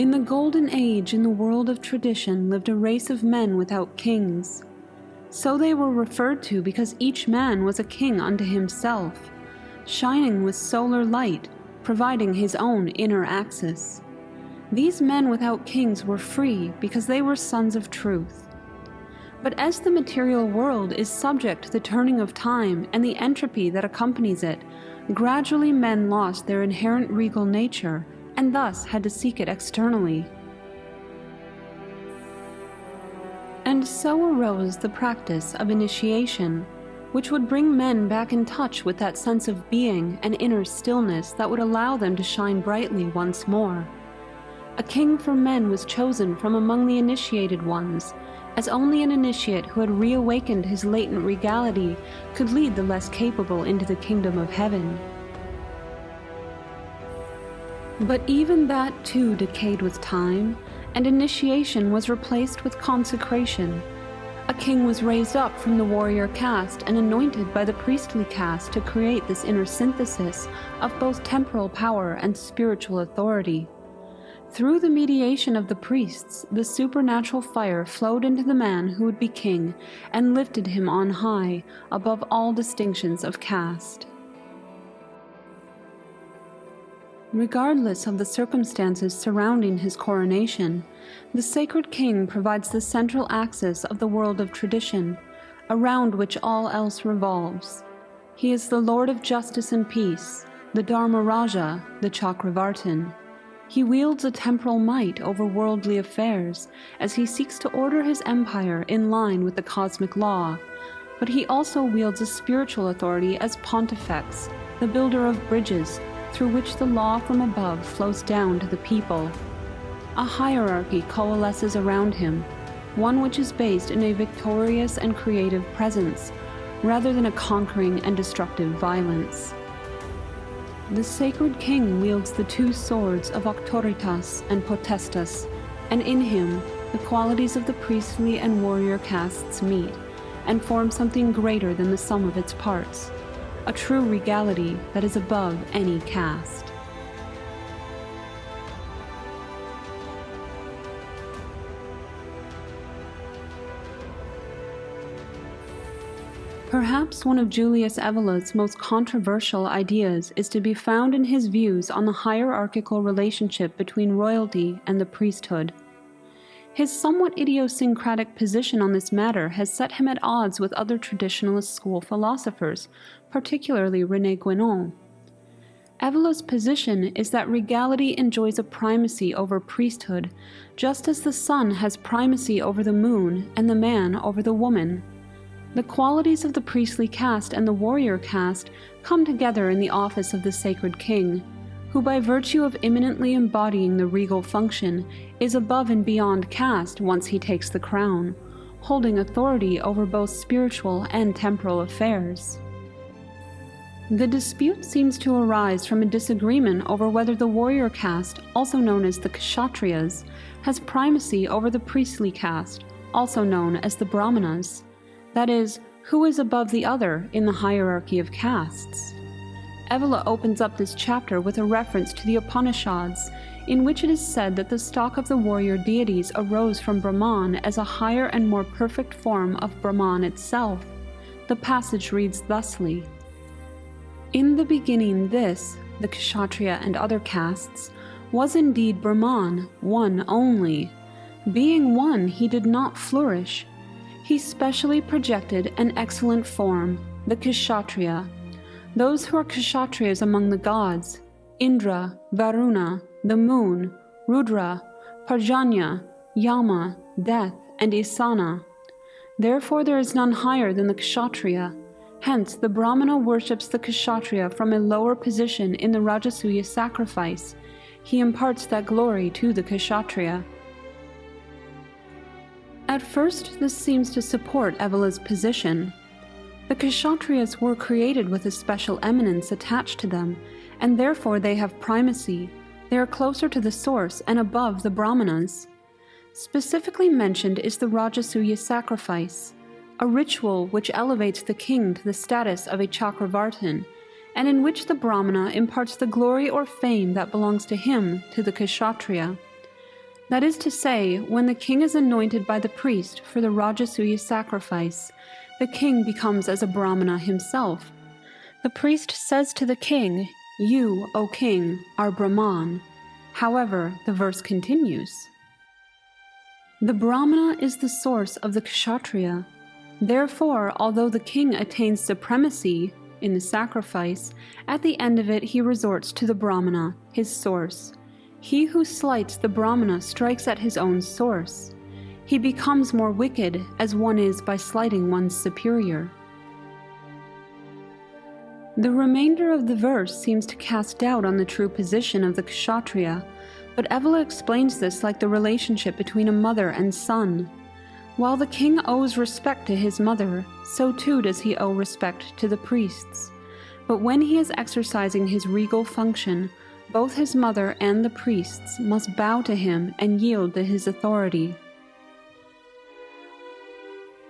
In the Golden Age, in the world of tradition, lived a race of men without kings. So they were referred to because each man was a king unto himself, shining with solar light, providing his own inner axis. These men without kings were free because they were sons of truth. But as the material world is subject to the turning of time and the entropy that accompanies it, gradually men lost their inherent regal nature and thus had to seek it externally. And so arose the practice of initiation, which would bring men back in touch with that sense of being and inner stillness that would allow them to shine brightly once more. A king for men was chosen from among the initiated ones, as only an initiate who had reawakened his latent regality could lead the less capable into the kingdom of heaven. But even that too decayed with time, and initiation was replaced with consecration. A king was raised up from the warrior caste and anointed by the priestly caste to create this inner synthesis of both temporal power and spiritual authority. Through the mediation of the priests, the supernatural fire flowed into the man who would be king and lifted him on high above all distinctions of caste. Regardless of the circumstances surrounding his coronation, the sacred king provides the central axis of the world of tradition, around which all else revolves. He is the Lord of justice and peace, the Dharma-Raja, the Chakravartin. He wields a temporal might over worldly affairs as he seeks to order his empire in line with the cosmic law, but he also wields a spiritual authority as Pontifex, the builder of bridges, through which the law from above flows down to the people. A hierarchy coalesces around him, one which is based in a victorious and creative presence, rather than a conquering and destructive violence. The sacred king wields the two swords of auctoritas and potestas, and in him the qualities of the priestly and warrior castes meet, and form something greater than the sum of its parts, a true regality that is above any caste. Perhaps one of Julius Evola's most controversial ideas is to be found in his views on the hierarchical relationship between royalty and the priesthood. His somewhat idiosyncratic position on this matter has set him at odds with other traditionalist school philosophers, particularly Rene Guenon. Evola's position is that regality enjoys a primacy over priesthood, just as the sun has primacy over the moon and the man over the woman. The qualities of the priestly caste and the warrior caste come together in the office of the sacred king, who by virtue of immanently embodying the regal function is above and beyond caste once he takes the crown, holding authority over both spiritual and temporal affairs. The dispute seems to arise from a disagreement over whether the warrior caste, also known as the kshatriyas, has primacy over the priestly caste, also known as the brahmanas. That is, who is above the other in the hierarchy of castes. Evola opens up this chapter with a reference to the Upanishads, in which it is said that the stock of the warrior deities arose from Brahman as a higher and more perfect form of Brahman itself. The passage reads thusly: "In the beginning this, the kshatriya and other castes, was indeed Brahman, one only. Being one, he did not flourish. He specially projected an excellent form, the kshatriya. Those who are kshatriyas among the gods, Indra, Varuna, the moon, Rudra, Parjanya, Yama, death, and Isana. Therefore there is none higher than the kshatriya. Hence the brahmana worships the kshatriya from a lower position in the Rajasuya Sacrifice. He imparts that glory to the kshatriya." At first, this seems to support Evola's position. The kshatriyas were created with a special eminence attached to them, and therefore they have primacy. They are closer to the source and above the brahmanas. Specifically mentioned is the Rajasuya Sacrifice, a ritual which elevates the king to the status of a chakravartin, and in which the brahmana imparts the glory or fame that belongs to him to the kshatriya. That is to say, when the king is anointed by the priest for the Rajasuya sacrifice, the king becomes as a brahmana himself. The priest says to the king, "You, O king, are Brahman." However, the verse continues. The brahmana is the source of the kshatriya. Therefore, although the king attains supremacy in the sacrifice, at the end of it he resorts to the brahmana, his source. He who slights the brahmana strikes at his own source. He becomes more wicked as one is by slighting one's superior. The remainder of the verse seems to cast doubt on the true position of the kshatriya, but Evola explains this like the relationship between a mother and son. While the king owes respect to his mother, so too does he owe respect to the priests. But when he is exercising his regal function, both his mother and the priests must bow to him and yield to his authority.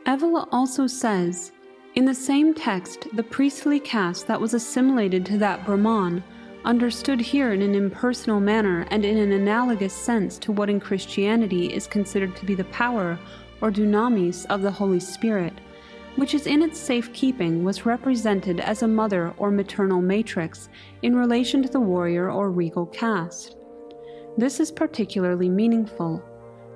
Evola also says, in the same text, the priestly caste that was assimilated to that Brahman, understood here in an impersonal manner and in an analogous sense to what in Christianity is considered to be the power or dunamis of the Holy Spirit, which is in its safekeeping, was represented as a mother or maternal matrix in relation to the warrior or regal caste. This is particularly meaningful.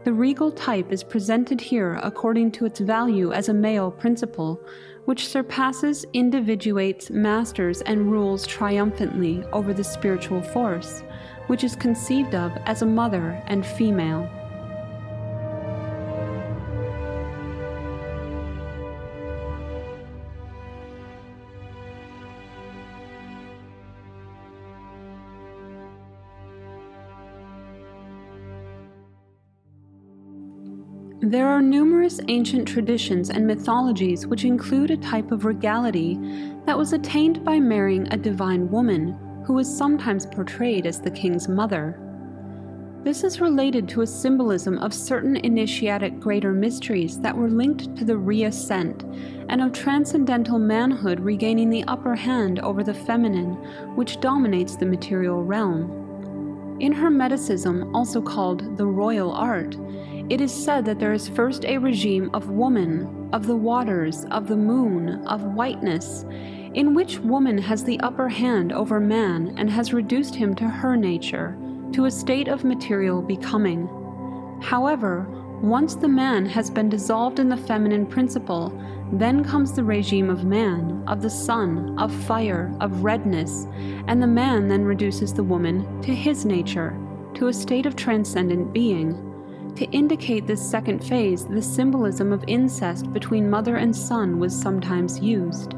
The regal type is presented here according to its value as a male principle, which surpasses, individuates, masters, and rules triumphantly over the spiritual force, which is conceived of as a mother and female. There are numerous ancient traditions and mythologies which include a type of regality that was attained by marrying a divine woman, who was sometimes portrayed as the king's mother. This is related to a symbolism of certain initiatic greater mysteries that were linked to the reascent, and of transcendental manhood regaining the upper hand over the feminine, which dominates the material realm. In Hermeticism, also called the royal art, it is said that there is first a regime of woman, of the waters, of the moon, of whiteness, in which woman has the upper hand over man and has reduced him to her nature, to a state of material becoming. However, once the man has been dissolved in the feminine principle, then comes the regime of man, of the sun, of fire, of redness, and the man then reduces the woman to his nature, to a state of transcendent being. To indicate this second phase, the symbolism of incest between mother and son was sometimes used.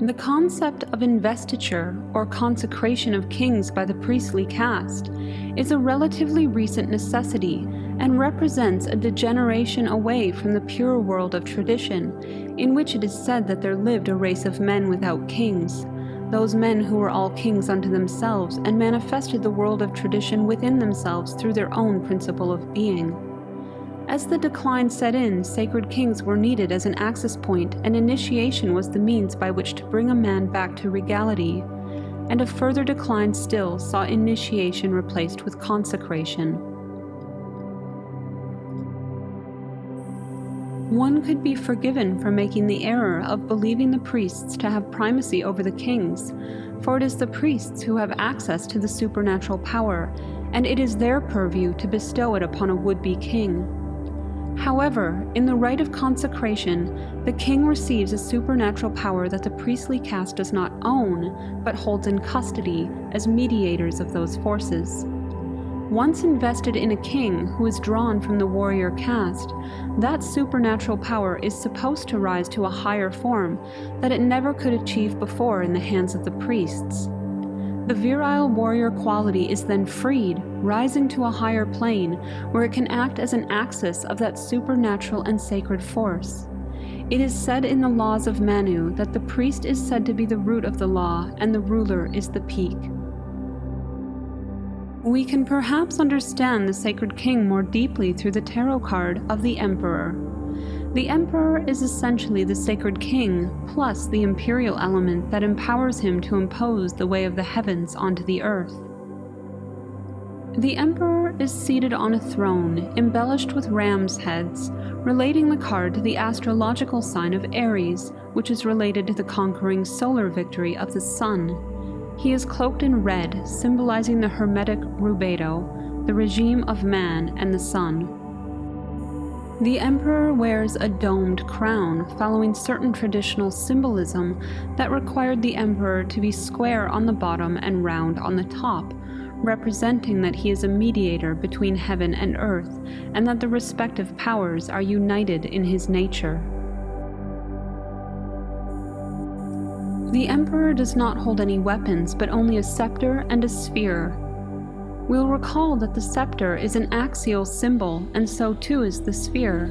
The concept of investiture, or consecration of kings by the priestly caste, is a relatively recent necessity and represents a degeneration away from the pure world of tradition, in which it is said that there lived a race of men without kings, those men who were all kings unto themselves and manifested the world of tradition within themselves through their own principle of being. As the decline set in, sacred kings were needed as an access point, and initiation was the means by which to bring a man back to regality, and a further decline still saw initiation replaced with consecration. One could be forgiven for making the error of believing the priests to have primacy over the kings, for it is the priests who have access to the supernatural power, and it is their purview to bestow it upon a would-be king. However, in the rite of consecration, the king receives a supernatural power that the priestly caste does not own, but holds in custody as mediators of those forces. Once invested in a king who is drawn from the warrior caste, that supernatural power is supposed to rise to a higher form that it never could achieve before in the hands of the priests. The virile warrior quality is then freed, rising to a higher plane where it can act as an axis of that supernatural and sacred force. It is said in the laws of Manu that the priest is said to be the root of the law and the ruler is the peak. We can perhaps understand the sacred king more deeply through the tarot card of the Emperor. The Emperor is essentially the sacred king, plus the imperial element that empowers him to impose the way of the heavens onto the earth. The Emperor is seated on a throne, embellished with ram's heads, relating the card to the astrological sign of Aries, which is related to the conquering solar victory of the sun. He is cloaked in red, symbolizing the Hermetic rubedo, the regime of man and the sun. The Emperor wears a domed crown, following certain traditional symbolism that required the Emperor to be square on the bottom and round on the top, representing that he is a mediator between heaven and earth, and that the respective powers are united in his nature. The Emperor does not hold any weapons, but only a scepter and a sphere. We'll recall that the scepter is an axial symbol, and so too is the sphere,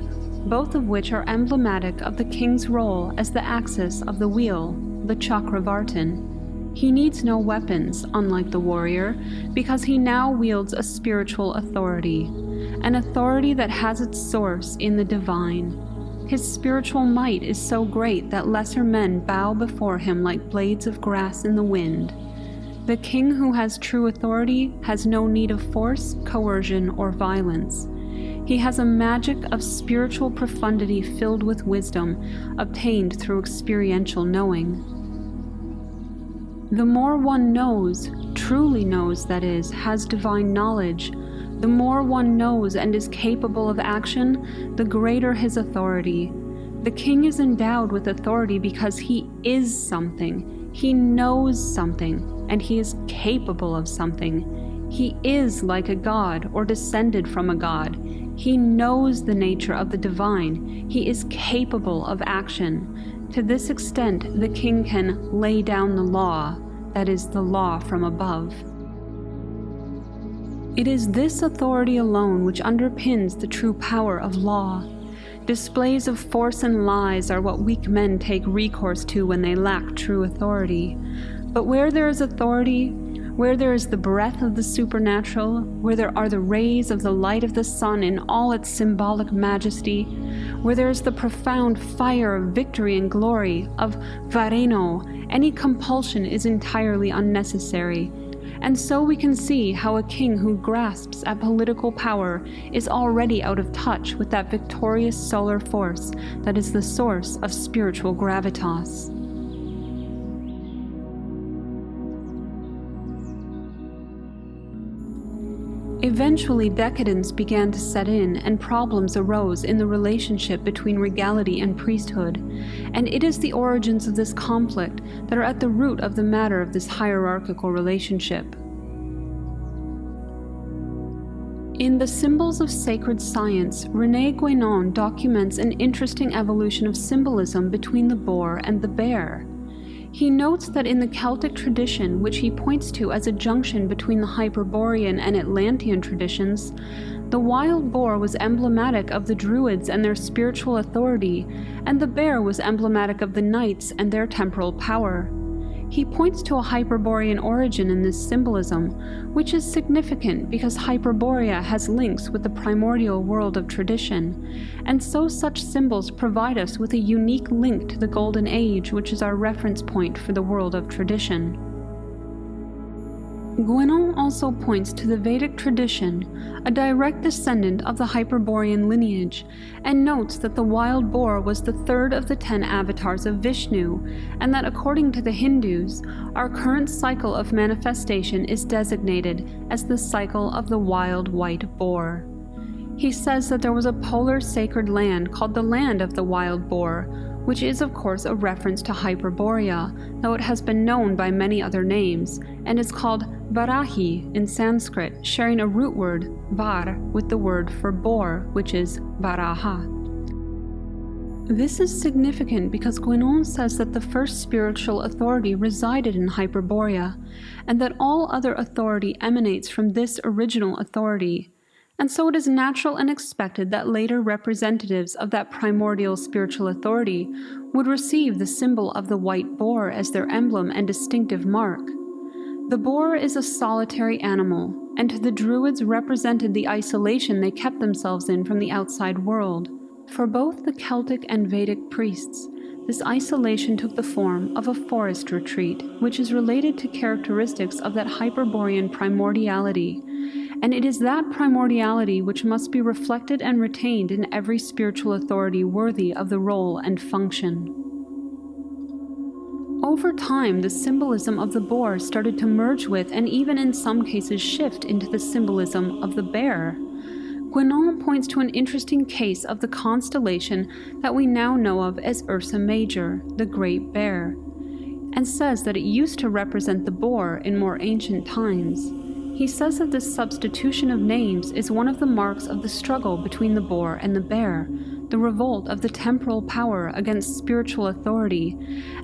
both of which are emblematic of the king's role as the axis of the wheel, the chakravartin. He needs no weapons, unlike the warrior, because he now wields a spiritual authority, an authority that has its source in the divine. His spiritual might is so great that lesser men bow before him like blades of grass in the wind. The king who has true authority has no need of force, coercion, or violence. He has a magic of spiritual profundity filled with wisdom, obtained through experiential knowing. The more one knows, truly knows that is, has divine knowledge, the more one knows and is capable of action, the greater his authority. The king is endowed with authority because he is something, he knows something, and he is capable of something. He is like a god or descended from a god. He knows the nature of the divine. He is capable of action. To this extent, the king can lay down the law, that is, the law from above. It is this authority alone which underpins the true power of law. Displays of force and lies are what weak men take recourse to when they lack true authority. But where there is authority, where there is the breath of the supernatural, where there are the rays of the light of the sun in all its symbolic majesty, where there is the profound fire of victory and glory, of vareno, any compulsion is entirely unnecessary. And so we can see how a king who grasps at political power is already out of touch with that victorious solar force that is the source of spiritual gravitas. Eventually, decadence began to set in, and problems arose in the relationship between regality and priesthood, and it is the origins of this conflict that are at the root of the matter of this hierarchical relationship. In the Symbols of Sacred Science, Rene Guenon documents an interesting evolution of symbolism between the boar and the bear. He notes that in the Celtic tradition, which he points to as a junction between the Hyperborean and Atlantean traditions, the wild boar was emblematic of the Druids and their spiritual authority, and the bear was emblematic of the knights and their temporal power. He points to a Hyperborean origin in this symbolism, which is significant because Hyperborea has links with the primordial world of tradition, and so such symbols provide us with a unique link to the Golden Age, which is our reference point for the world of tradition. Guenon also points to the Vedic tradition, a direct descendant of the Hyperborean lineage, and notes that the wild boar was the third of the 10 avatars of Vishnu, and that according to the Hindus, our current cycle of manifestation is designated as the cycle of the wild white boar. He says that there was a polar sacred land called the land of the wild boar, which is of course a reference to Hyperborea, though it has been known by many other names, and is called Varahi in Sanskrit, sharing a root word, var, with the word for boar, which is Varaha. This is significant because Guenon says that the first spiritual authority resided in Hyperborea, and that all other authority emanates from this original authority. And so it is natural and expected that later representatives of that primordial spiritual authority would receive the symbol of the white boar as their emblem and distinctive mark. The boar is a solitary animal, and to the Druids represented the isolation they kept themselves in from the outside world. For both the Celtic and Vedic priests, this isolation took the form of a forest retreat, which is related to characteristics of that Hyperborean primordiality, and it is that primordiality which must be reflected and retained in every spiritual authority worthy of the role and function. Over time, the symbolism of the boar started to merge with, and even in some cases shift into, the symbolism of the bear. Guenon points to an interesting case of the constellation that we now know of as Ursa Major, the Great Bear, and says that it used to represent the boar in more ancient times. He says that this substitution of names is one of the marks of the struggle between the boar and the bear, the revolt of the temporal power against spiritual authority,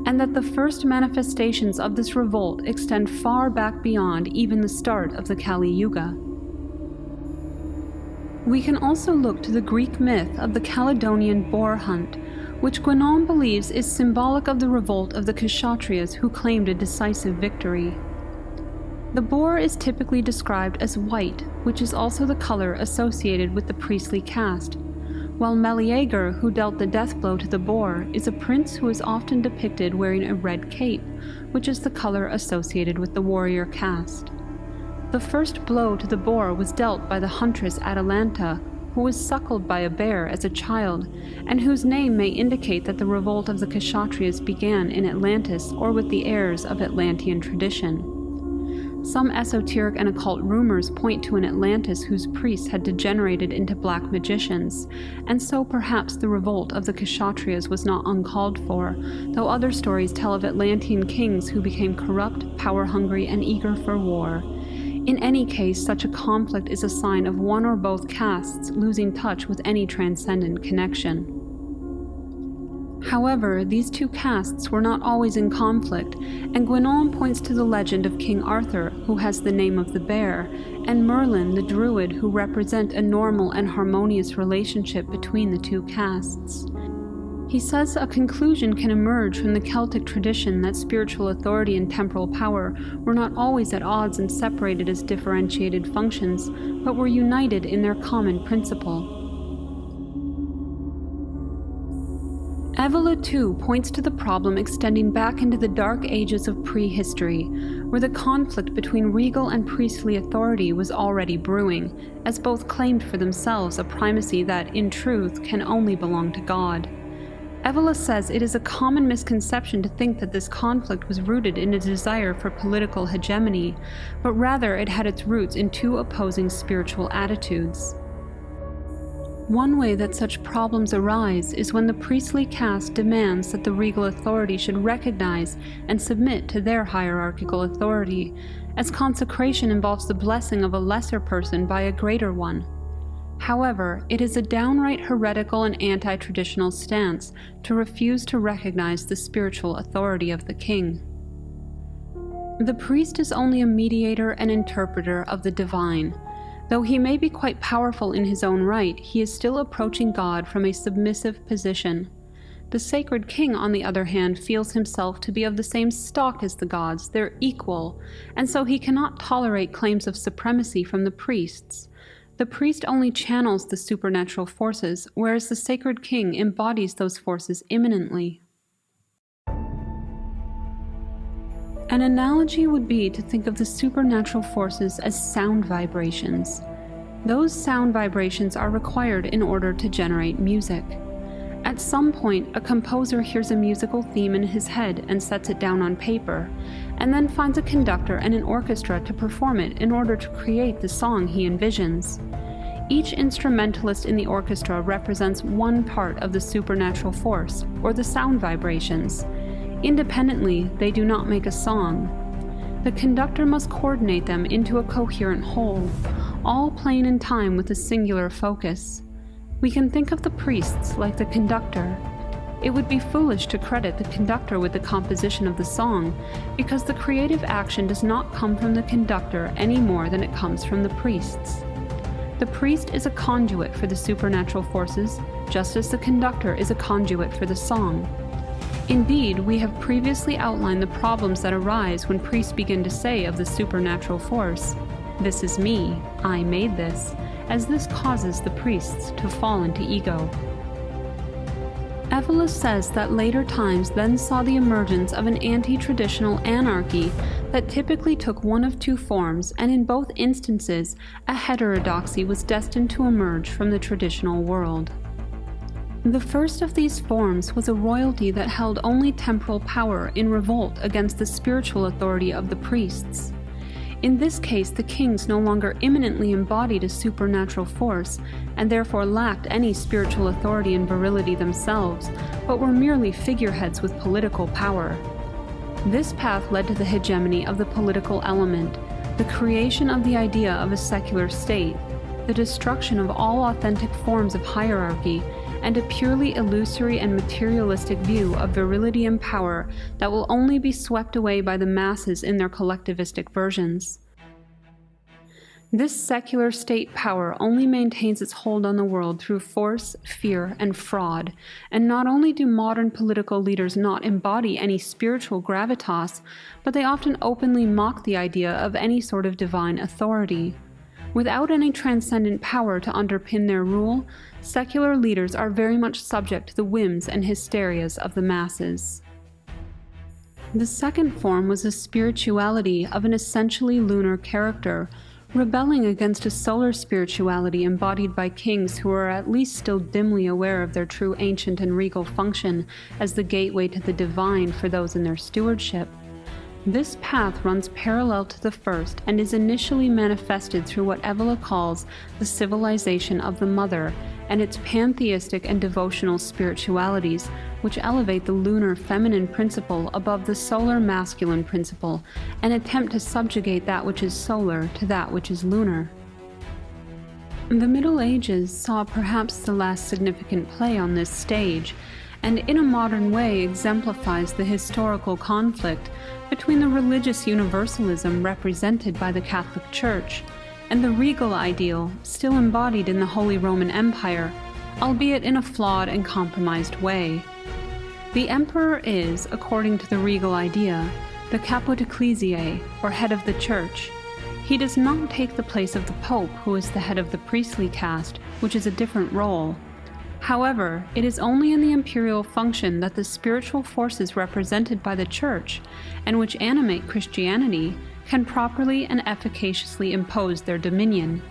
and that the first manifestations of this revolt extend far back beyond even the start of the Kali Yuga. We can also look to the Greek myth of the Caledonian boar hunt, which Guenon believes is symbolic of the revolt of the kshatriyas who claimed a decisive victory. The boar is typically described as white, which is also the color associated with the priestly caste, while Meleager, who dealt the death blow to the boar, is a prince who is often depicted wearing a red cape, which is the color associated with the warrior caste. The first blow to the boar was dealt by the huntress Atalanta, who was suckled by a bear as a child, and whose name may indicate that the revolt of the kshatriyas began in Atlantis or with the heirs of Atlantean tradition. Some esoteric and occult rumors point to an Atlantis whose priests had degenerated into black magicians, and so perhaps the revolt of the kshatriyas was not uncalled for, though other stories tell of Atlantean kings who became corrupt, power-hungry, and eager for war. In any case, such a conflict is a sign of one or both castes losing touch with any transcendent connection. However, these two castes were not always in conflict, and Guenon points to the legend of King Arthur, who has the name of the bear, and Merlin, the druid, who represent a normal and harmonious relationship between the two castes. He says a conclusion can emerge from the Celtic tradition that spiritual authority and temporal power were not always at odds and separated as differentiated functions, but were united in their common principle. Evola too points to the problem extending back into the dark ages of prehistory, where the conflict between regal and priestly authority was already brewing, as both claimed for themselves a primacy that, in truth, can only belong to God. Evola says it is a common misconception to think that this conflict was rooted in a desire for political hegemony, but rather it had its roots in two opposing spiritual attitudes. One way that such problems arise is when the priestly caste demands that the regal authority should recognize and submit to their hierarchical authority, as consecration involves the blessing of a lesser person by a greater one. However, it is a downright heretical and anti-traditional stance to refuse to recognize the spiritual authority of the king. The priest is only a mediator and interpreter of the divine. Though he may be quite powerful in his own right, he is still approaching God from a submissive position. The sacred king, on the other hand, feels himself to be of the same stock as the gods, their equal, and so he cannot tolerate claims of supremacy from the priests. The priest only channels the supernatural forces, whereas the sacred king embodies those forces immanently. An analogy would be to think of the supernatural forces as sound vibrations. Those sound vibrations are required in order to generate music. At some point, a composer hears a musical theme in his head and sets it down on paper, and then finds a conductor and an orchestra to perform it in order to create the song he envisions. Each instrumentalist in the orchestra represents one part of the supernatural force, or the sound vibrations. Independently, they do not make a song. The conductor must coordinate them into a coherent whole, all playing in time with a singular focus. We can think of the priests like the conductor. It would be foolish to credit the conductor with the composition of the song, because the creative action does not come from the conductor any more than it comes from the priests. The priest is a conduit for the supernatural forces, just as the conductor is a conduit for the song. Indeed, we have previously outlined the problems that arise when priests begin to say of the supernatural force, "This is me, I made this," as this causes the priests to fall into ego. Evola says that later times then saw the emergence of an anti-traditional anarchy that typically took one of two forms, and in both instances, a heterodoxy was destined to emerge from the traditional world. The first of these forms was a royalty that held only temporal power in revolt against the spiritual authority of the priests. In this case, the kings no longer immanently embodied a supernatural force, and therefore lacked any spiritual authority and virility themselves, but were merely figureheads with political power. This path led to the hegemony of the political element, the creation of the idea of a secular state, the destruction of all authentic forms of hierarchy, and a purely illusory and materialistic view of virility and power that will only be swept away by the masses in their collectivistic versions. This secular state power only maintains its hold on the world through force, fear, and fraud, and not only do modern political leaders not embody any spiritual gravitas, but they often openly mock the idea of any sort of divine authority. Without any transcendent power to underpin their rule, secular leaders are very much subject to the whims and hysterias of the masses. The second form was a spirituality of an essentially lunar character, rebelling against a solar spirituality embodied by kings who are at least still dimly aware of their true ancient and regal function as the gateway to the divine for those in their stewardship. This path runs parallel to the first and is initially manifested through what Evola calls the civilization of the mother and its pantheistic and devotional spiritualities, which elevate the lunar feminine principle above the solar masculine principle and attempt to subjugate that which is solar to that which is lunar. The Middle Ages saw perhaps the last significant play on this stage, and in a modern way exemplifies the historical conflict between the religious universalism represented by the Catholic Church and the regal ideal still embodied in the Holy Roman Empire, albeit in a flawed and compromised way. The emperor is, according to the regal idea, the caput ecclesiae, or head of the church. He does not take the place of the pope, who is the head of the priestly caste, which is a different role. However, it is only in the imperial function that the spiritual forces represented by the church, and which animate Christianity, can properly and efficaciously impose their dominion.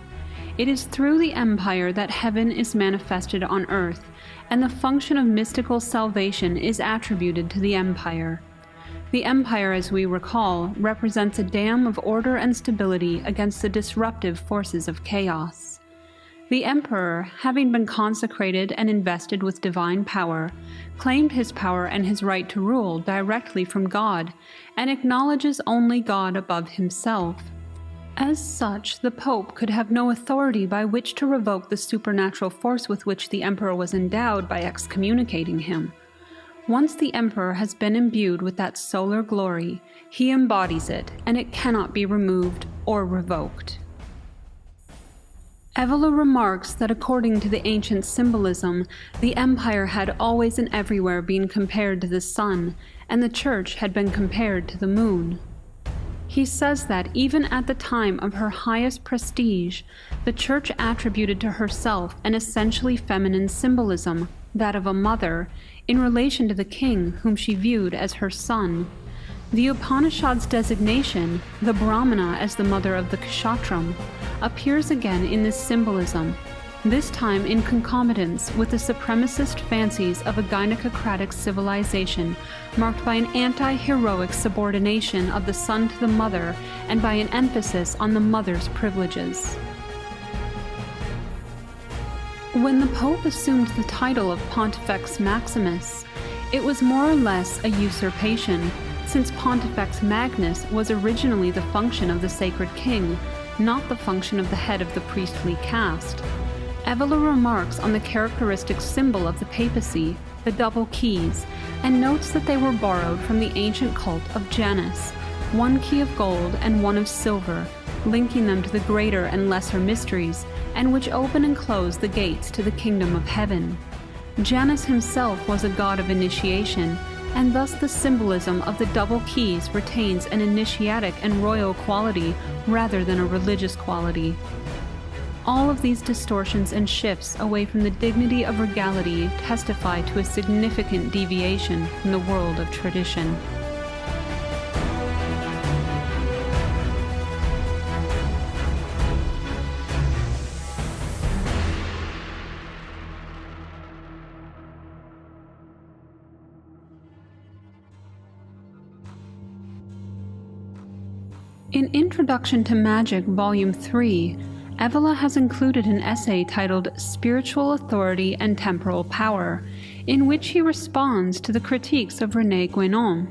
It is through the empire that heaven is manifested on earth, and the function of mystical salvation is attributed to the empire. The empire, as we recall, represents a dam of order and stability against the disruptive forces of chaos. The emperor, having been consecrated and invested with divine power, claimed his power and his right to rule directly from God, and acknowledges only God above himself. As such, the Pope could have no authority by which to revoke the supernatural force with which the emperor was endowed by excommunicating him. Once the emperor has been imbued with that solar glory, he embodies it, and it cannot be removed or revoked. Evola remarks that according to the ancient symbolism, the empire had always and everywhere been compared to the sun, and the church had been compared to the moon. He says that even at the time of her highest prestige, the church attributed to herself an essentially feminine symbolism, that of a mother, in relation to the king whom she viewed as her son. The Upanishads' designation, the brahmana as the mother of the kshatriya, appears again in this symbolism, this time in concomitance with the supremacist fancies of a gynecocratic civilization marked by an anti-heroic subordination of the son to the mother and by an emphasis on the mother's privileges. When the Pope assumed the title of Pontifex Maximus, it was more or less a usurpation, since Pontifex Magnus was originally the function of the sacred king, not the function of the head of the priestly caste. Evola remarks on the characteristic symbol of the papacy, the double keys, and notes that they were borrowed from the ancient cult of Janus, one key of gold and one of silver, linking them to the greater and lesser mysteries, and which open and close the gates to the kingdom of heaven. Janus himself was a god of initiation, and thus the symbolism of the double keys retains an initiatic and royal quality rather than a religious quality. All of these distortions and shifts away from the dignity of regality testify to a significant deviation from the world of tradition. In Introduction to Magic, Volume 3, Evola has included an essay titled Spiritual Authority and Temporal Power, in which he responds to the critiques of Rene Guenon.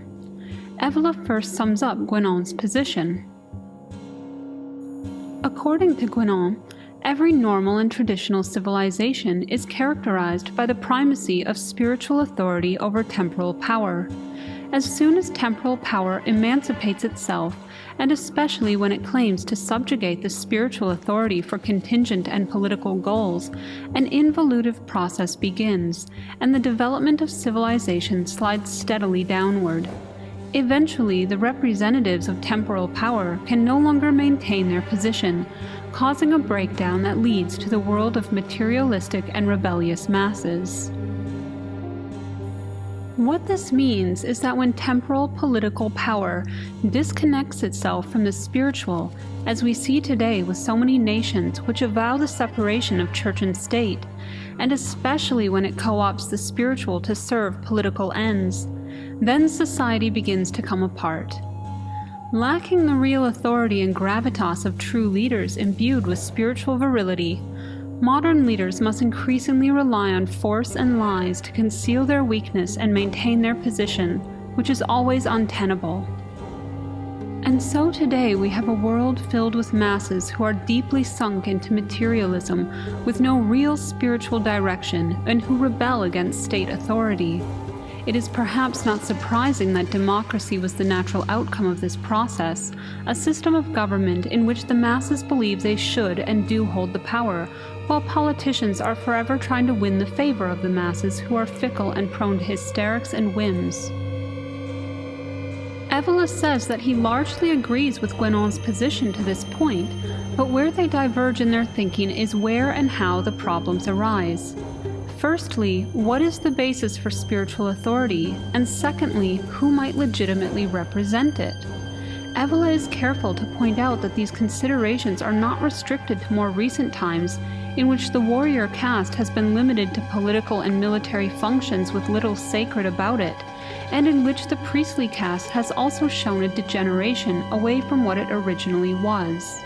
Evola first sums up Guenon's position. According to Guenon, every normal and traditional civilization is characterized by the primacy of spiritual authority over temporal power. As soon as temporal power emancipates itself, and especially when it claims to subjugate the spiritual authority for contingent and political goals, an involutive process begins, and the development of civilization slides steadily downward. Eventually, the representatives of temporal power can no longer maintain their position, causing a breakdown that leads to the world of materialistic and rebellious masses. What this means is that when temporal political power disconnects itself from the spiritual, as we see today with so many nations which avow the separation of church and state, and especially when it co-opts the spiritual to serve political ends, then society begins to come apart. Lacking the real authority and gravitas of true leaders imbued with spiritual virility, modern leaders must increasingly rely on force and lies to conceal their weakness and maintain their position, which is always untenable. And so today we have a world filled with masses who are deeply sunk into materialism with no real spiritual direction and who rebel against state authority. It is perhaps not surprising that democracy was the natural outcome of this process, a system of government in which the masses believe they should and do hold the power, while politicians are forever trying to win the favor of the masses who are fickle and prone to hysterics and whims. Evola says that he largely agrees with Guenon's position to this point, but where they diverge in their thinking is where and how the problems arise. Firstly, what is the basis for spiritual authority, and secondly, who might legitimately represent it? Evola is careful to point out that these considerations are not restricted to more recent times, in which the warrior caste has been limited to political and military functions with little sacred about it, and in which the priestly caste has also shown a degeneration away from what it originally was.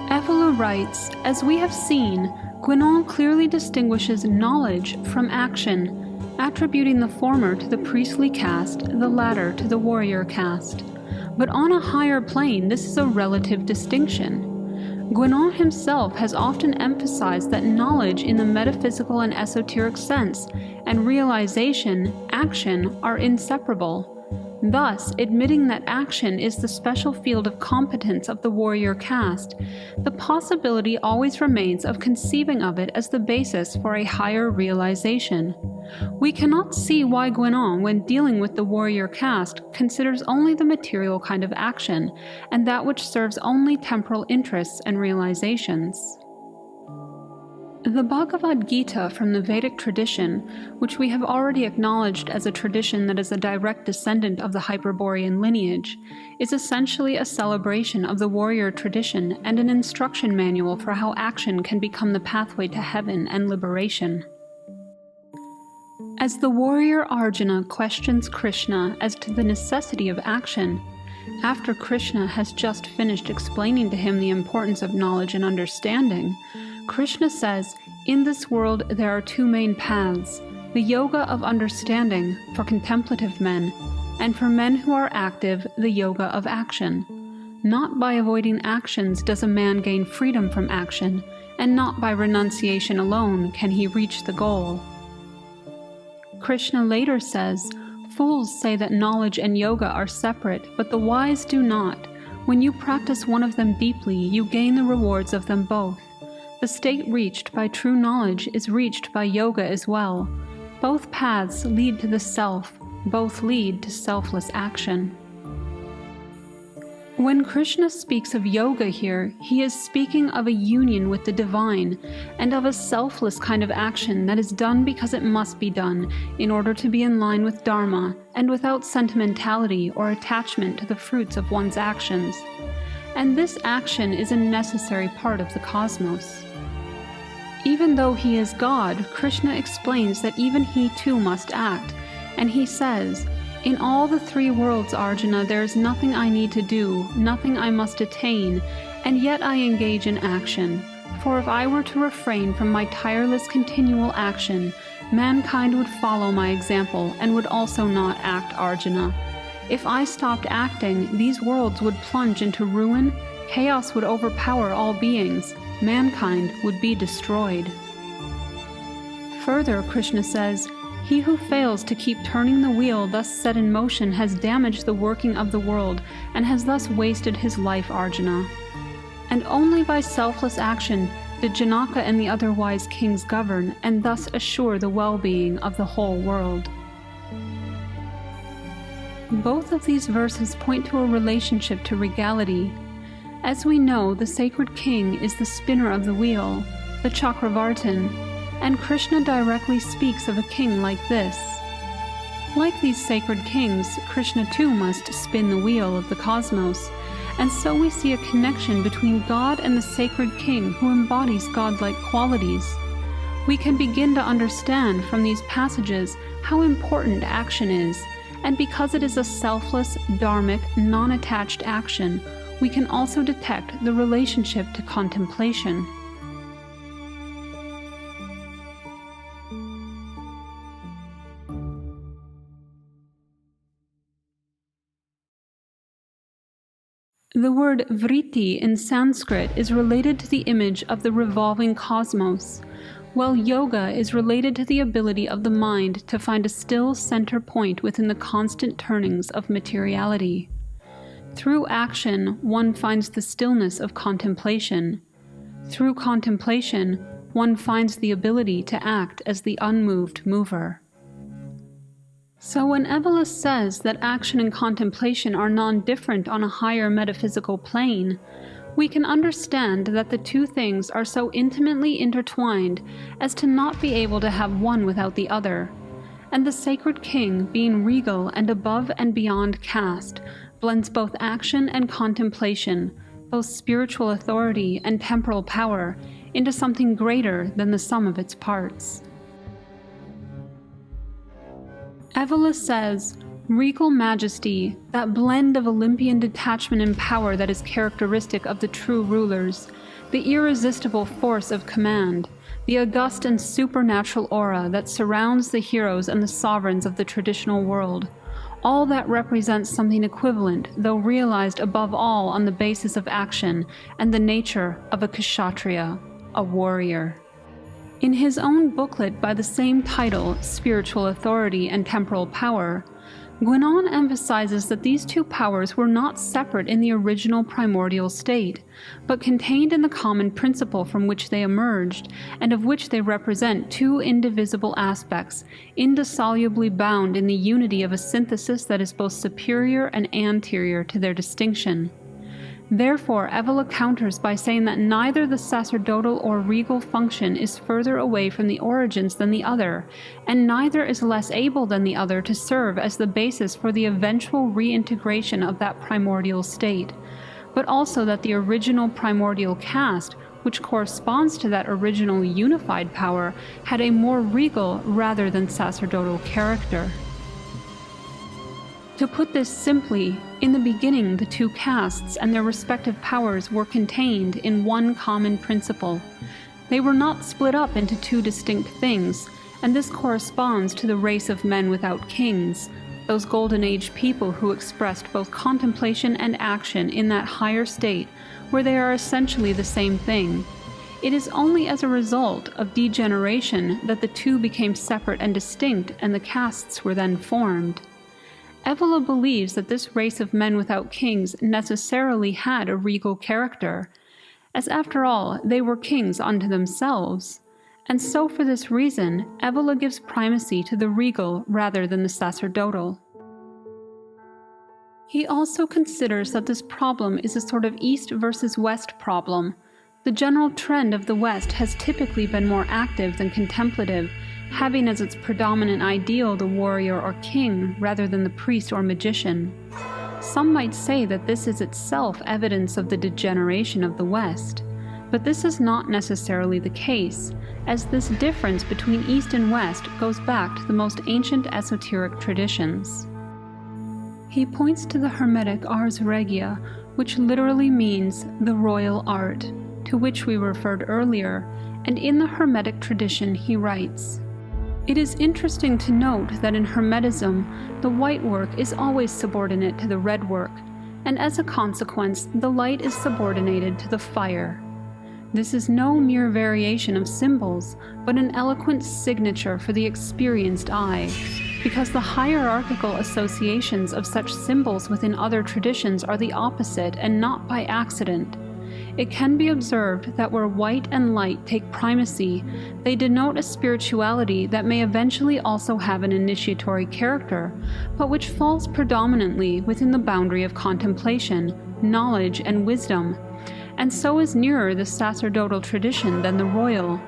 Evola writes, "As we have seen, Guenon clearly distinguishes knowledge from action, attributing the former to the priestly caste, the latter to the warrior caste. But on a higher plane, this is a relative distinction. Guenon himself has often emphasized that knowledge in the metaphysical and esoteric sense and realization, action, are inseparable. Thus, admitting that action is the special field of competence of the warrior caste, the possibility always remains of conceiving of it as the basis for a higher realization. We cannot see why Guenon, when dealing with the warrior caste, considers only the material kind of action, and that which serves only temporal interests and realizations." The Bhagavad Gita from the Vedic tradition, which we have already acknowledged as a tradition that is a direct descendant of the Hyperborean lineage, is essentially a celebration of the warrior tradition and an instruction manual for how action can become the pathway to heaven and liberation. As the warrior Arjuna questions Krishna as to the necessity of action, after Krishna has just finished explaining to him the importance of knowledge and understanding, Krishna says, "In this world there are two main paths, the yoga of understanding for contemplative men, and for men who are active, the yoga of action. Not by avoiding actions does a man gain freedom from action, and not by renunciation alone can he reach the goal." Krishna later says, "Fools say that knowledge and yoga are separate, but the wise do not. When you practice one of them deeply, you gain the rewards of them both. The state reached by true knowledge is reached by yoga as well. Both paths lead to the self, both lead to selfless action." When Krishna speaks of yoga here, he is speaking of a union with the divine, and of a selfless kind of action that is done because it must be done in order to be in line with Dharma, and without sentimentality or attachment to the fruits of one's actions. And this action is a necessary part of the cosmos. Even though he is God, Krishna explains that even he too must act, and he says, "In all the three worlds, Arjuna, there is nothing I need to do, nothing I must attain, and yet I engage in action. For if I were to refrain from my tireless continual action, mankind would follow my example and would also not act, Arjuna. If I stopped acting, these worlds would plunge into ruin, chaos would overpower all beings, mankind would be destroyed." Further, Krishna says, "He who fails to keep turning the wheel thus set in motion has damaged the working of the world and has thus wasted his life, Arjuna." And only by selfless action did Janaka and the other wise kings govern and thus assure the well-being of the whole world. Both of these verses point to a relationship to regality. As we know, the sacred king is the spinner of the wheel, the Chakravartin, and Krishna directly speaks of a king like this. Like these sacred kings, Krishna too must spin the wheel of the cosmos, and so we see a connection between God and the sacred king who embodies godlike qualities. We can begin to understand from these passages how important action is, and because it is a selfless, dharmic, non-attached action, we can also detect the relationship to contemplation. The word vritti in Sanskrit is related to the image of the revolving cosmos. while yoga is related to the ability of the mind to find a still center point within the constant turnings of materiality. Through action, one finds the stillness of contemplation. Through contemplation, one finds the ability to act as the unmoved mover. So when Evola says that action and contemplation are non-different on a higher metaphysical plane, we can understand that the two things are so intimately intertwined as to not be able to have one without the other. And the sacred king, being regal and above and beyond caste, blends both action and contemplation, both spiritual authority and temporal power, into something greater than the sum of its parts. Evola says, regal majesty, that blend of Olympian detachment and power that is characteristic of the true rulers, the irresistible force of command, the august and supernatural aura that surrounds the heroes and the sovereigns of the traditional world, all that represents something equivalent, though realized above all on the basis of action and the nature of a kshatriya, a warrior. In his own booklet by the same title, Spiritual Authority and Temporal Power, Guenon emphasizes that these two powers were not separate in the original primordial state, but contained in the common principle from which they emerged, and of which they represent two indivisible aspects, indissolubly bound in the unity of a synthesis that is both superior and anterior to their distinction. Therefore, Evola counters by saying that neither the sacerdotal or regal function is further away from the origins than the other, and neither is less able than the other to serve as the basis for the eventual reintegration of that primordial state, but also that the original primordial caste, which corresponds to that original unified power, had a more regal rather than sacerdotal character. To put this simply, in the beginning the two castes and their respective powers were contained in one common principle. They were not split up into two distinct things, and this corresponds to the race of men without kings, those Golden Age people who expressed both contemplation and action in that higher state where they are essentially the same thing. It is only as a result of degeneration that the two became separate and distinct, and the castes were then formed. Evola believes that this race of men without kings necessarily had a regal character, as after all, they were kings unto themselves, and so for this reason, Evola gives primacy to the regal rather than the sacerdotal. He also considers that this problem is a sort of East versus West problem. The general trend of the West has typically been more active than contemplative, having as its predominant ideal the warrior or king rather than the priest or magician. Some might say that this is itself evidence of the degeneration of the West, but this is not necessarily the case, as this difference between East and West goes back to the most ancient esoteric traditions. He points to the Hermetic ars regia, which literally means the royal art, to which we referred earlier, and in the Hermetic tradition he writes, "It is interesting to note that in Hermetism, the white work is always subordinate to the red work, and as a consequence, the light is subordinated to the fire. This is no mere variation of symbols, but an eloquent signature for the experienced eye, because the hierarchical associations of such symbols within other traditions are the opposite and not by accident. It can be observed that where white and light take primacy, they denote a spirituality that may eventually also have an initiatory character, but which falls predominantly within the boundary of contemplation, knowledge, and wisdom, and so is nearer the sacerdotal tradition than the royal.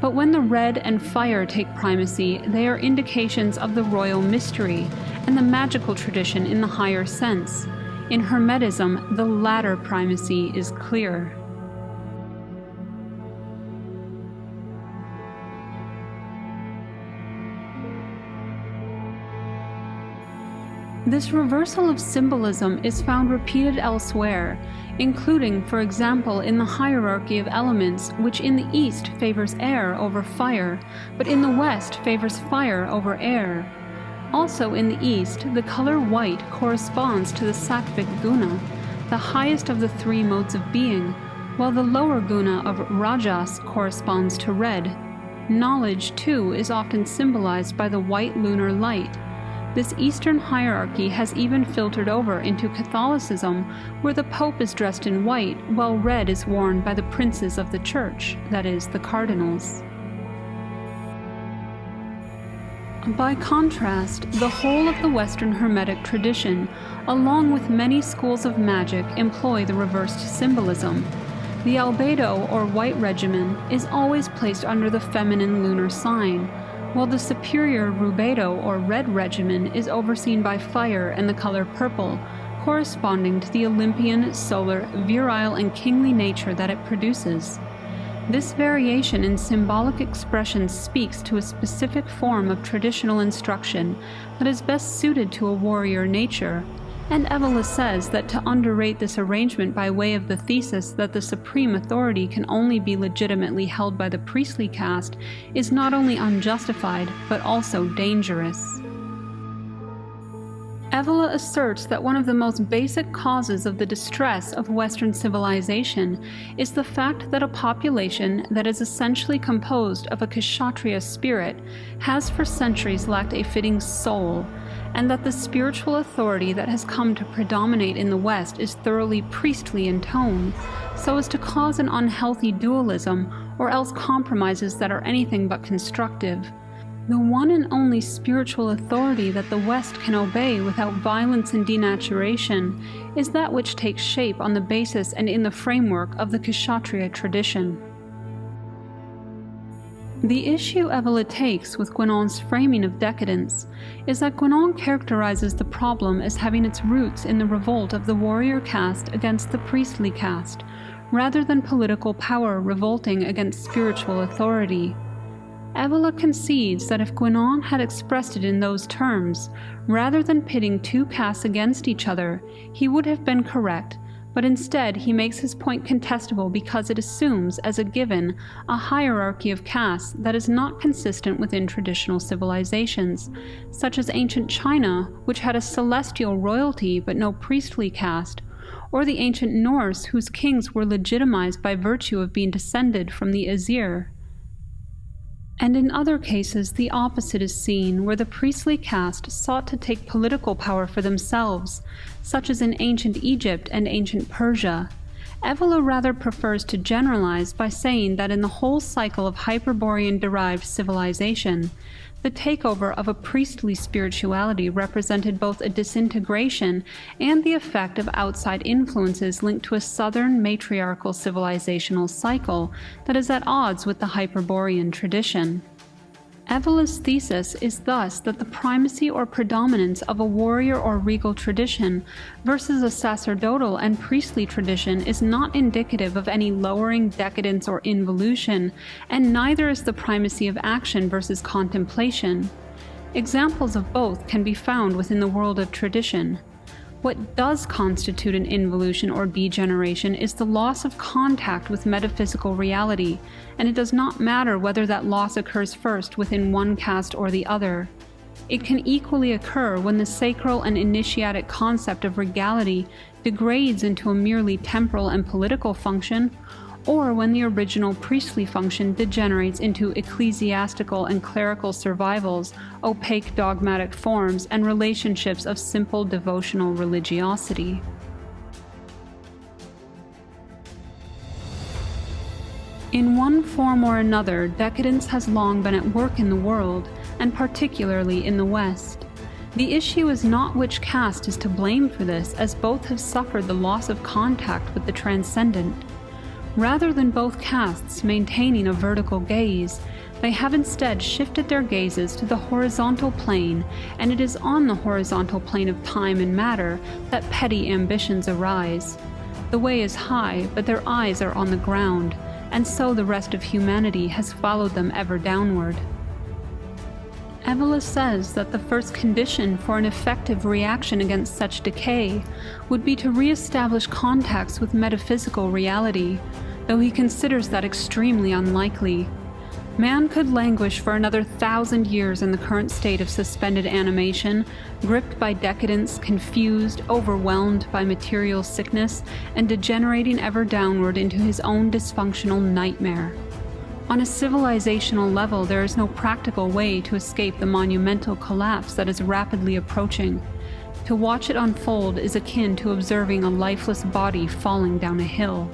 But when the red and fire take primacy, they are indications of the royal mystery and the magical tradition in the higher sense. In Hermetism, the latter primacy is clear." This reversal of symbolism is found repeated elsewhere, including, for example, in the hierarchy of elements, which in the East favors air over fire, but in the West favors fire over air. Also in the East, the color white corresponds to the sattvic guna, the highest of the three modes of being, while the lower guna of rajas corresponds to red. Knowledge, too, is often symbolized by the white lunar light. This Eastern hierarchy has even filtered over into Catholicism, where the Pope is dressed in white, while red is worn by the princes of the Church, that is, the cardinals. By contrast, the whole of the Western Hermetic tradition, along with many schools of magic, employ the reversed symbolism. The albedo, or white regimen, is always placed under the feminine lunar sign, while the superior rubedo, or red regimen, is overseen by fire and the color purple, corresponding to the Olympian, solar, virile, and kingly nature that it produces. This variation in symbolic expression speaks to a specific form of traditional instruction that is best suited to a warrior nature, and Evola says that to underrate this arrangement by way of the thesis that the supreme authority can only be legitimately held by the priestly caste is not only unjustified, but also dangerous. Evola asserts that one of the most basic causes of the distress of Western civilization is the fact that a population that is essentially composed of a kshatriya spirit has for centuries lacked a fitting soul, and that the spiritual authority that has come to predominate in the West is thoroughly priestly in tone, so as to cause an unhealthy dualism or else compromises that are anything but constructive. The one and only spiritual authority that the West can obey without violence and denaturation is that which takes shape on the basis and in the framework of the kshatriya tradition. The issue Evola takes with Guenon's framing of decadence is that Guenon characterizes the problem as having its roots in the revolt of the warrior caste against the priestly caste, rather than political power revolting against spiritual authority. Evola concedes that if Guenon had expressed it in those terms, rather than pitting two castes against each other, he would have been correct, but instead he makes his point contestable because it assumes, as a given, a hierarchy of castes that is not consistent within traditional civilizations, such as ancient China, which had a celestial royalty but no priestly caste, or the ancient Norse, whose kings were legitimized by virtue of being descended from the Aesir. And in other cases, the opposite is seen, where the priestly caste sought to take political power for themselves, such as in ancient Egypt and ancient Persia. Evola rather prefers to generalize by saying that in the whole cycle of Hyperborean-derived civilization, the takeover of a priestly spirituality represented both a disintegration and the effect of outside influences linked to a southern matriarchal civilizational cycle that is at odds with the Hyperborean tradition. Evola's thesis is thus that the primacy or predominance of a warrior or regal tradition versus a sacerdotal and priestly tradition is not indicative of any lowering, decadence, or involution, and neither is the primacy of action versus contemplation. Examples of both can be found within the world of tradition. What does constitute an involution or degeneration is the loss of contact with metaphysical reality, and it does not matter whether that loss occurs first within one caste or the other. It can equally occur when the sacral and initiatic concept of regality degrades into a merely temporal and political function, or when the original priestly function degenerates into ecclesiastical and clerical survivals, opaque dogmatic forms, and relationships of simple devotional religiosity. In one form or another, decadence has long been at work in the world, and particularly in the West. The issue is not which caste is to blame for this, as both have suffered the loss of contact with the transcendent. Rather than both castes maintaining a vertical gaze, they have instead shifted their gazes to the horizontal plane, and it is on the horizontal plane of time and matter that petty ambitions arise. The way is high, but their eyes are on the ground, and so the rest of humanity has followed them ever downward. Evola says that the first condition for an effective reaction against such decay would be to re-establish contacts with metaphysical reality, though he considers that extremely unlikely. Man could languish for another 1,000 years in the current state of suspended animation, gripped by decadence, confused, overwhelmed by material sickness, and degenerating ever downward into his own dysfunctional nightmare. On a civilizational level, there is no practical way to escape the monumental collapse that is rapidly approaching. To watch it unfold is akin to observing a lifeless body falling down a hill.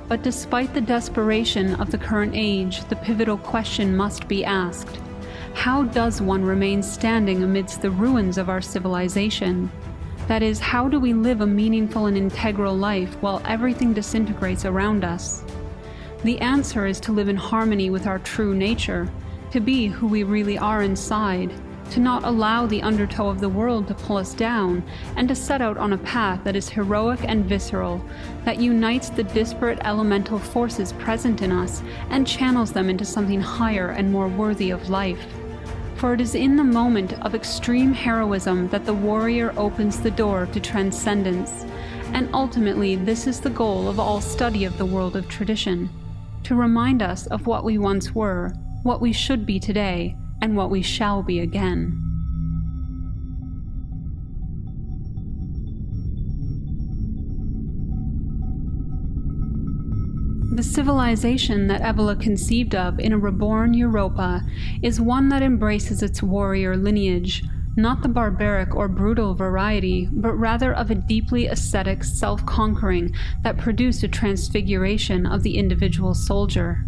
But despite the desperation of the current age, the pivotal question must be asked: how does one remain standing amidst the ruins of our civilization? That is, how do we live a meaningful and integral life while everything disintegrates around us? The answer is to live in harmony with our true nature, to be who we really are inside, to not allow the undertow of the world to pull us down, and to set out on a path that is heroic and visceral, that unites the disparate elemental forces present in us and channels them into something higher and more worthy of life. For it is in the moment of extreme heroism that the warrior opens the door to transcendence, and ultimately this is the goal of all study of the world of tradition, to remind us of what we once were, what we should be today, and what we shall be again. The civilization that Evola conceived of in a reborn Europa is one that embraces its warrior lineage, not the barbaric or brutal variety, but rather of a deeply ascetic self-conquering that produced a transfiguration of the individual soldier.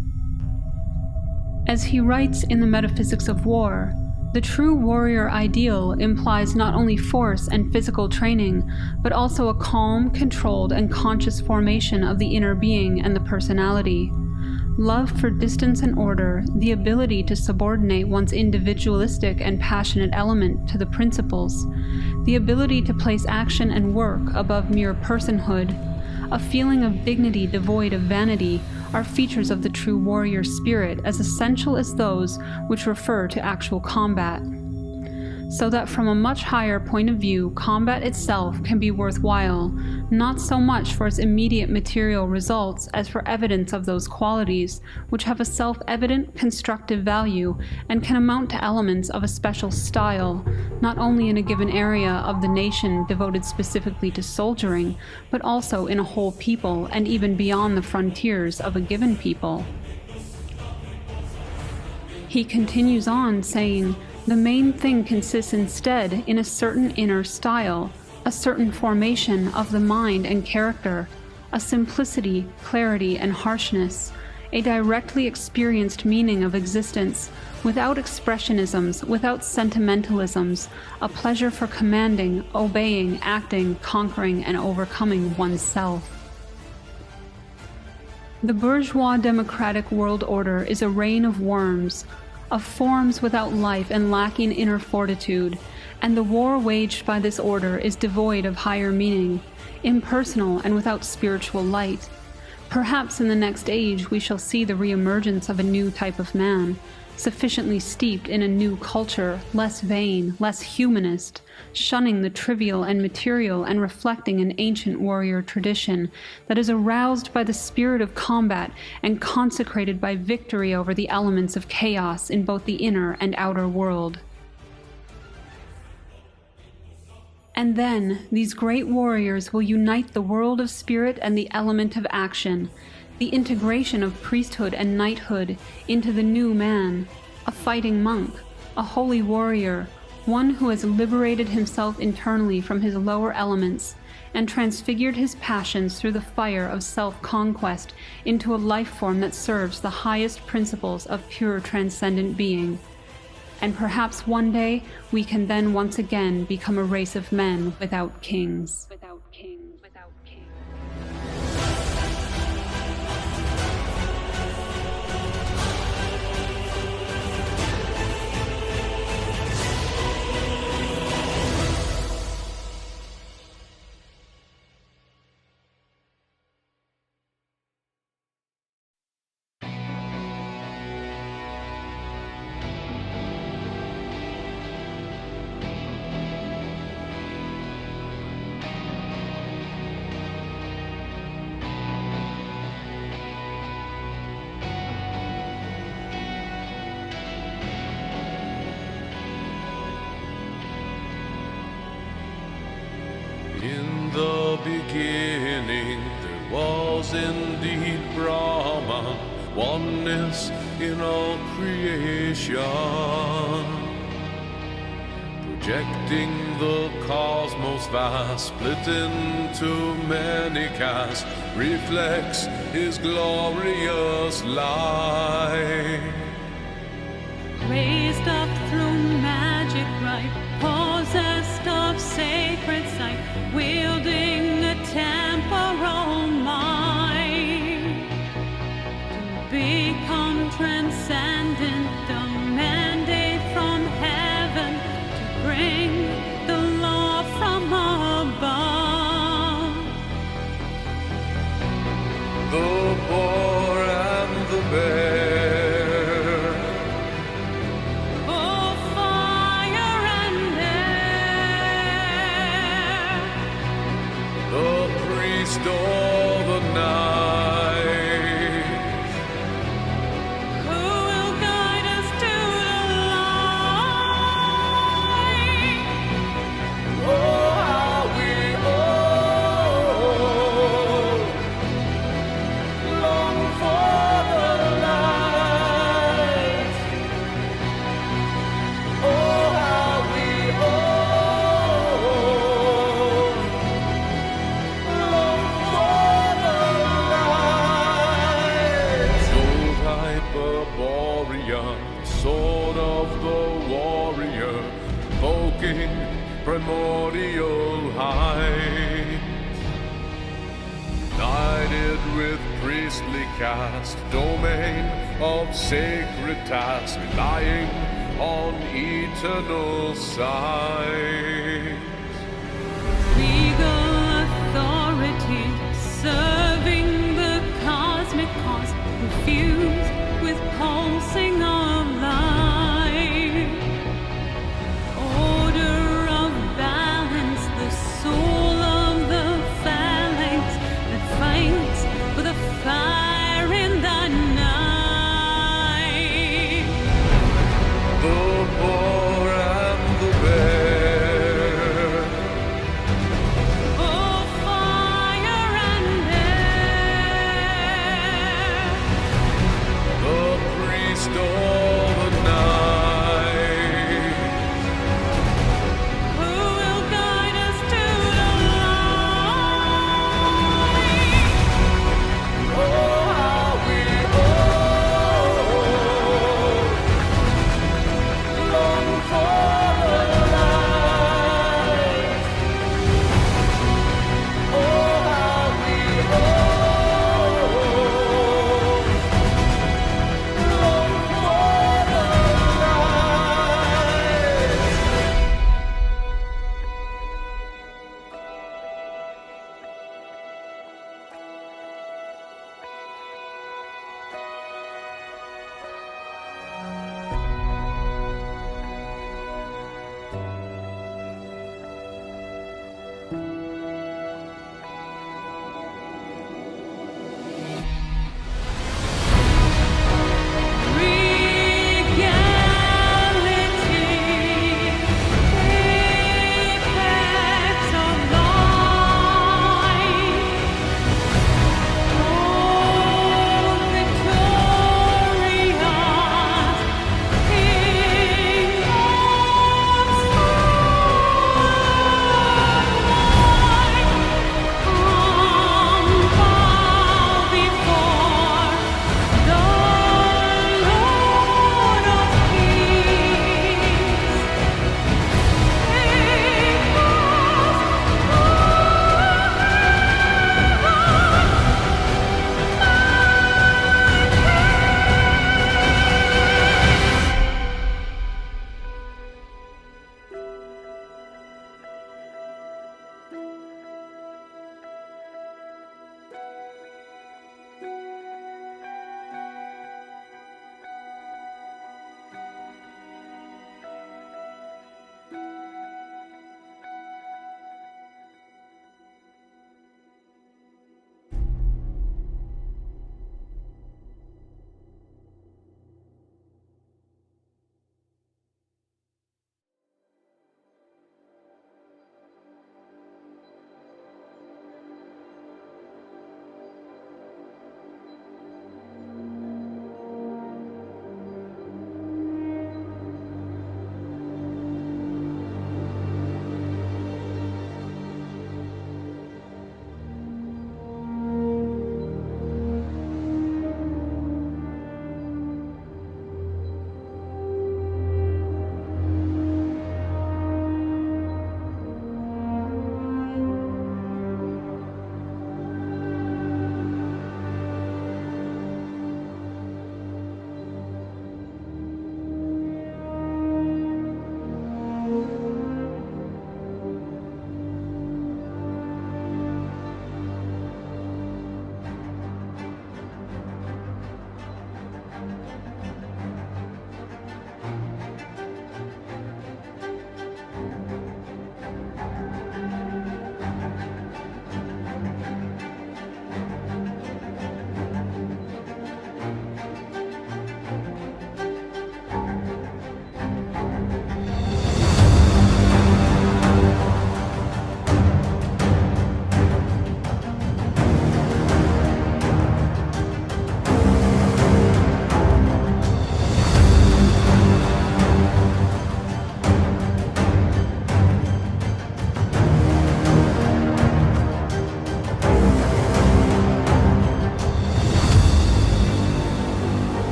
As he writes in the Metaphysics of War, the true warrior ideal implies not only force and physical training, but also a calm, controlled, and conscious formation of the inner being and the personality. Love for distance and order, the ability to subordinate one's individualistic and passionate element to the principles, the ability to place action and work above mere personhood, a feeling of dignity devoid of vanity, are features of the true warrior spirit as essential as those which refer to actual combat. So that from a much higher point of view, combat itself can be worthwhile, not so much for its immediate material results as for evidence of those qualities which have a self-evident constructive value and can amount to elements of a special style, not only in a given area of the nation devoted specifically to soldiering, but also in a whole people and even beyond the frontiers of a given people. He continues on saying, the main thing consists instead in a certain inner style, a certain formation of the mind and character, a simplicity, clarity, and harshness, a directly experienced meaning of existence, without expressionisms, without sentimentalisms, a pleasure for commanding, obeying, acting, conquering, and overcoming oneself. The bourgeois democratic world order is a reign of worms, of forms without life and lacking inner fortitude, and the war waged by this order is devoid of higher meaning, impersonal and without spiritual light. Perhaps in the next age we shall see the re-emergence of a new type of man, sufficiently steeped in a new culture, less vain, less humanist, shunning the trivial and material and reflecting an ancient warrior tradition that is aroused by the spirit of combat and consecrated by victory over the elements of chaos in both the inner and outer world. And then, these great warriors will unite the world of spirit and the element of action, the integration of priesthood and knighthood into the new man, a fighting monk, a holy warrior, one who has liberated himself internally from his lower elements and transfigured his passions through the fire of self-conquest into a life form that serves the highest principles of pure transcendent being. And perhaps one day we can then once again become a race of men without kings. In the beginning there was indeed Brahman, oneness in all creation, projecting the cosmos vast, split into many castes, reflects his glorious light. Raised up through magic right, possessed of sacred sight, wielding a temporal mind, to become transcendent, the mandate from heaven, to bring the law from above. The boar and the bear, Oh, fire and air, the priest or the knight, who will guide us to the light? oh how we all long for the light, oh how we all long for the light. Hyperborean, sword of the warrior, evoking primordial height, united with priestly caste, domain of sacred task, relying on eternal sight.